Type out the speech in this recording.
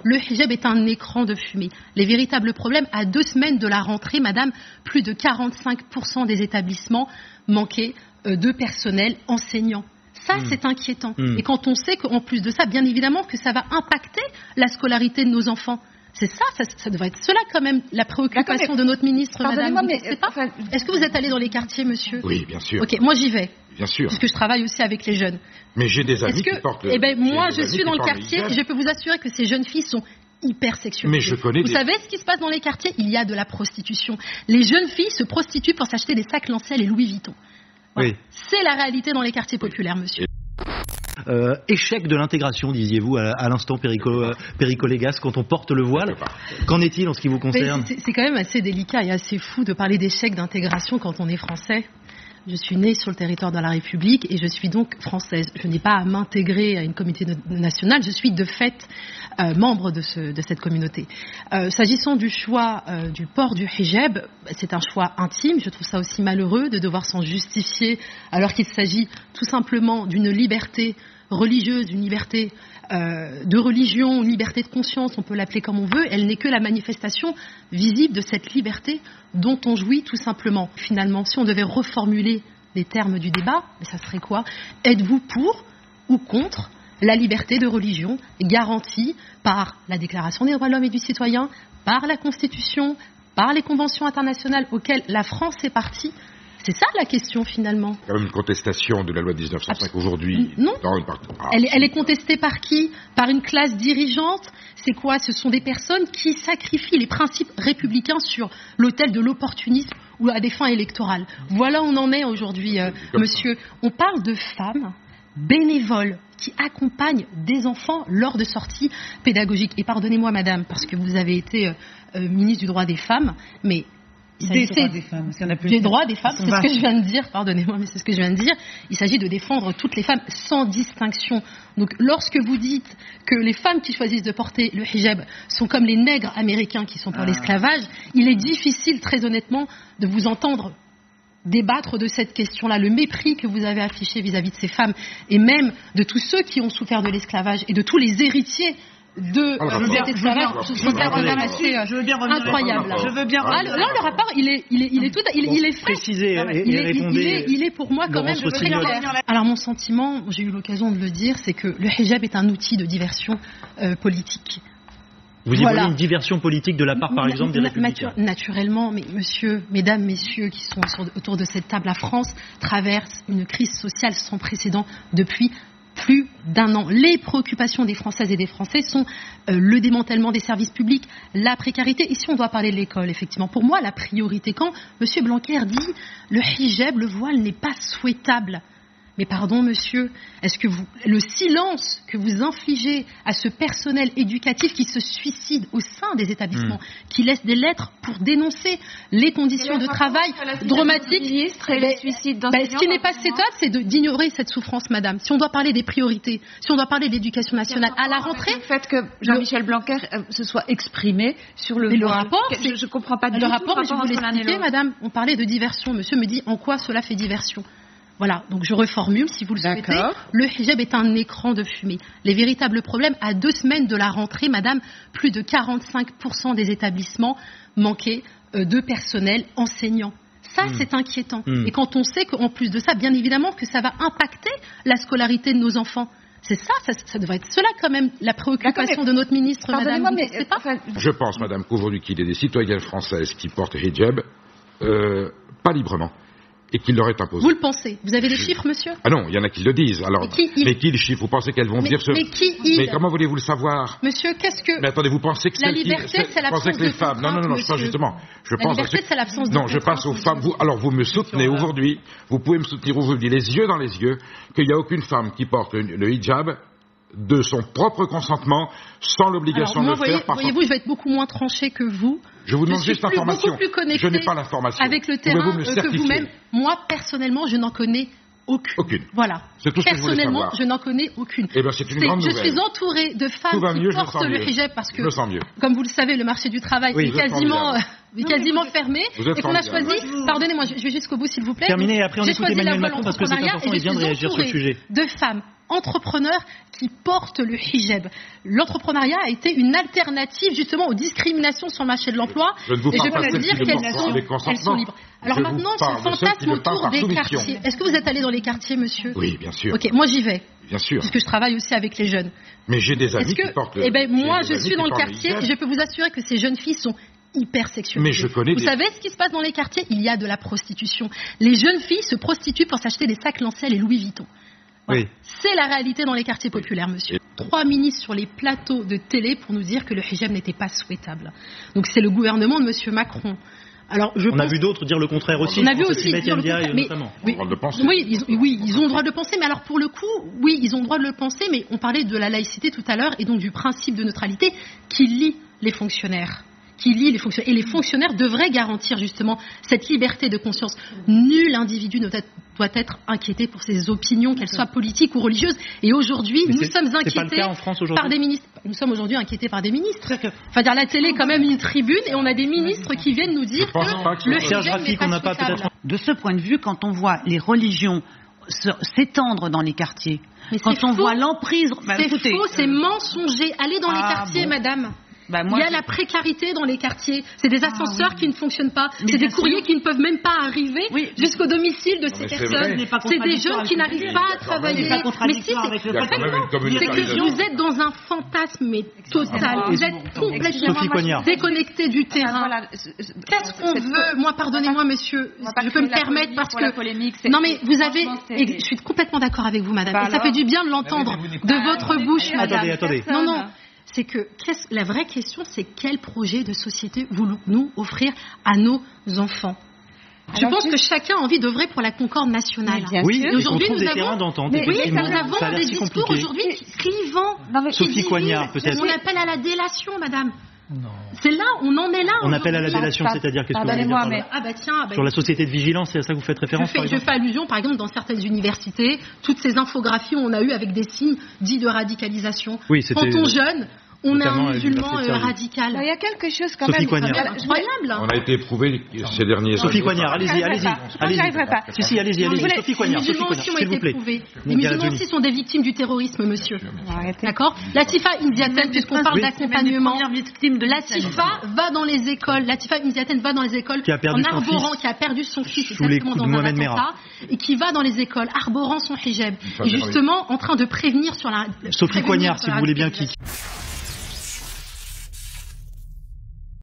le hijab est un écran de fumée. Les véritables problèmes, à 2 semaines de la rentrée, madame, plus de 45% des établissements manquaient de personnel enseignant. Ça, c'est inquiétant. Et quand on sait qu'en plus de ça, bien évidemment, que ça va impacter la scolarité de nos enfants. C'est ça devrait être cela quand même, la préoccupation de notre ministre, madame. Est-ce que vous êtes allé dans les quartiers, monsieur? Oui, bien sûr. Ok, moi j'y vais. Bien sûr. Puisque je travaille aussi avec les jeunes. Mais j'ai des amis qui portent... Eh bien, moi, je suis dans le quartier et je peux vous assurer que ces jeunes filles sont hyper sexualisées. Mais je connais vous savez ce qui se passe dans les quartiers? Il y a de la prostitution. Les jeunes filles se prostituent pour s'acheter des sacs Lancel et Louis Vuitton. Voilà. Oui. C'est la réalité dans les quartiers populaires, monsieur. Échec de l'intégration, disiez-vous à l'instant, Perico Légas, quand on porte le voile. Qu'en est-il en ce qui vous concerne? C'est quand même assez délicat et assez fou de parler d'échec d'intégration quand on est français. Je suis née sur le territoire de la République et je suis donc française. Je n'ai pas à m'intégrer à une communauté nationale, je suis de fait membre de cette communauté. S'agissant du choix du port du hijab, c'est un choix intime. Je trouve ça aussi malheureux de devoir s'en justifier alors qu'il s'agit tout simplement d'une liberté religieuse, une liberté de religion, une liberté de conscience, on peut l'appeler comme on veut. Elle n'est que la manifestation visible de cette liberté dont on jouit tout simplement. Finalement, si on devait reformuler les termes du débat, ça serait quoi? Êtes-vous pour ou contre la liberté de religion garantie par la Déclaration des droits de l'homme et du citoyen, par la Constitution, par les conventions internationales auxquelles la France est partie? C'est ça la question finalement. Il y a quand même une contestation de la loi de 1905 aujourd'hui. Non. Elle est contestée par qui? Par une classe dirigeante. C'est quoi? Ce sont des personnes qui sacrifient les principes républicains sur l'autel de l'opportunisme ou à des fins électorales. Voilà où on en est aujourd'hui, monsieur. On parle de femmes bénévoles qui accompagnent des enfants lors de sorties pédagogiques. Et pardonnez-moi, madame, parce que vous avez été ministre du droit des femmes, mais... Des droits des femmes. Des droits des femmes, c'est ce que je viens de dire, pardonnez-moi, mais c'est ce que je viens de dire. Il s'agit de défendre toutes les femmes sans distinction. Donc lorsque vous dites que les femmes qui choisissent de porter le hijab sont comme les nègres américains qui sont pour l'esclavage, il est difficile, très honnêtement, de vous entendre débattre de cette question-là, le mépris que vous avez affiché vis-à-vis de ces femmes et même de tous ceux qui ont souffert de l'esclavage et de tous les héritiers de cet esclavage, je veux bien revenir incroyable. Là, le rapport, il est fait. Précisez et répondez. Il est pour moi quand même très clair. Alors mon sentiment, j'ai eu l'occasion de le dire, c'est que le hijab est un outil de diversion politique. Vous y voyez une diversion politique de la part, par exemple, des Républicains? Naturellement, mais mesdames, messieurs qui sont autour de cette table, la France traverse une crise sociale sans précédent depuis plus d'1 an. Les préoccupations des Françaises et des Français sont le démantèlement des services publics, la précarité. Ici, on doit parler de l'école, effectivement. Pour moi, la priorité, quand M. Blanquer dit le hijab, le voile n'est pas souhaitable. Mais pardon, monsieur, est-ce que le silence que vous infligez à ce personnel éducatif qui se suicide au sein des établissements, qui laisse des lettres pour dénoncer les conditions de travail dramatiques, ce qui n'est pas acceptable, c'est d'ignorer cette souffrance, madame. Si on doit parler des priorités, si on doit parler de l'éducation nationale à la rentrée, le fait que Jean-Michel Blanquer se soit exprimé sur le rapport, je comprends pas du tout le rapport, je vous l'expliquais, madame. On parlait de diversion. Monsieur me dit en quoi cela fait diversion. Voilà, donc je reformule si vous le souhaitez. Le hijab est un écran de fumée. Les véritables problèmes, à 2 semaines de la rentrée, madame, plus de 45% des établissements manquaient de personnel enseignant. Ça, c'est inquiétant. Et quand on sait qu'en plus de ça, bien évidemment, que ça va impacter la scolarité de nos enfants. C'est ça devrait être cela quand même, la préoccupation de notre ministre, madame. Je pense, madame, qu'aujourd'hui, qu'il y ait des citoyennes françaises qui portent hijab, pas librement. Et qu'il leur est imposé. Vous le pensez? Vous avez des chiffres, monsieur? Ah non, il y en a qui le disent. Alors, mais qui les chiffres? Vous pensez qu'elles vont dire ce... Mais comment voulez-vous le savoir? Monsieur, qu'est-ce que... Mais attendez, vous pensez que la liberté, c'est l'absence de femmes... Non, je pense justement... La liberté, c'est l'absence de... Non, je pense aux femmes... Alors, vous me soutenez aujourd'hui, vous pouvez me soutenir aujourd'hui, les yeux dans les yeux, qu'il n'y a aucune femme qui porte le hijab de son propre consentement, sans l'obligation de le faire. Voyez-vous, je vais être beaucoup moins tranché que vous. Je vous demande juste l'information. Beaucoup plus connecté je n'ai pas l'information. Avec le terrain que vous-même. Moi, personnellement, je n'en connais aucune. Voilà. C'est tout ce que je voulais savoir. Personnellement, je n'en connais aucune. Eh bien, c'est une grande nouvelle. Je suis entourée de femmes qui portent le hijab parce que, comme vous le savez, le marché du travail est quasiment fermé et qu'on a choisi. Pardonnez-moi, je vais jusqu'au bout, s'il vous plaît. Terminez et après on écoute Emmanuel Macron parce que c'est important, il vient de réagir sur le sujet. De femmes entrepreneurs qui portent le hijab. L'entrepreneuriat a été une alternative justement aux discriminations sur le marché de l'emploi. Je ne vous et parle je pas peux de vous dire celles qui qu'elles sont libres. Alors maintenant, ce fantasme autour des quartiers. Est-ce que vous êtes allé dans les quartiers, monsieur? Oui, bien sûr. Ok, moi j'y vais. Bien sûr. Puisque je travaille aussi avec les jeunes. Mais j'ai des amis qui portent le... Eh bien, moi, je suis dans le quartier et je peux vous assurer que ces jeunes filles sont hyper sexualisées. Mais je connais Vous savez ce qui se passe dans les quartiers? Il y a de la prostitution. Les jeunes filles se prostituent pour s'acheter des sacs Lancel et Louis Vuitton. Voilà. Oui. C'est la réalité dans les quartiers populaires, monsieur. 3 ministres sur les plateaux de télé pour nous dire que le hijab n'était pas souhaitable. Donc c'est le gouvernement de monsieur Macron. Alors, on a vu d'autres dire le contraire aussi. On a vu aussi dire le contraire. Mais, oui, ils ont le droit de le penser. Mais alors pour le coup, oui, ils ont le droit de le penser. Mais on parlait de la laïcité tout à l'heure et donc du principe de neutralité qui lie les fonctionnaires. Et les fonctionnaires devraient garantir justement cette liberté de conscience. Nul individu ne doit être inquiété pour ses opinions, qu'elles soient politiques ou religieuses. Et aujourd'hui, nous sommes inquiétés par des ministres. Nous sommes aujourd'hui inquiétés par des ministres. Enfin, dire la télé est quand même une tribune et on a des ministres qui viennent nous dire que le hijab n'est pas souhaitable. De ce point de vue, quand on voit les religions s'étendre dans les quartiers, quand on voit l'emprise... C'est faux, c'est mensonger. Allez dans les quartiers, madame. Il y a la précarité dans les quartiers. C'est des ascenseurs qui ne fonctionnent pas. C'est des courriers qui ne peuvent même pas arriver jusqu'au domicile de ces personnes. C'est des jeunes qui n'arrivent pas à travailler. Mais si, c'est que vous êtes dans un fantasme total. Vous êtes complètement déconnecté du terrain. Qu'est-ce qu'on veut? Moi, pardonnez-moi, monsieur, je peux me permettre parce que... Non, mais vous avez... Je suis complètement d'accord avec vous, madame. Et ça fait du bien de l'entendre de votre bouche, madame. Attendez. Non. C'est que la vraie question, c'est quel projet de société voulons-nous offrir à nos enfants? Je pense que chacun a envie d'œuvrer pour la concorde nationale. Oui, et aujourd'hui, nous avons des discours aujourd'hui clivants. Sophie Coignard, peut-être. On appelle à la délation, madame. Non. C'est là, on en est là. On appelle à la délation, c'est-à-dire qu'est-ce que vous voulez dire sur la société de vigilance, c'est à ça que vous faites référence? Je fais allusion, par exemple, dans certaines universités, toutes ces infographies on a eu avec des signes dits de radicalisation. Quand on jeune, on a un musulman radical. Il y a quelque chose quand même incroyable. On a été éprouvé ces derniers Sophie Coignard, allez-y. J'y arriverai pas. Si, allez-y. Sophie Coignard, s'il vous plaît. Les musulmans aussi sont des victimes du terrorisme, monsieur. D'accord? Latifa Indiaten, puisqu'on parle d'accompagnement, Latifa va dans les écoles. Latifa Indiaten va dans les écoles en arborant, qui a perdu son fils exactement dans un attentat, et qui va dans les écoles arborant son hijab. Et justement, en train de prévenir sur la... Sophie Coignard, si vous voulez bien, qui...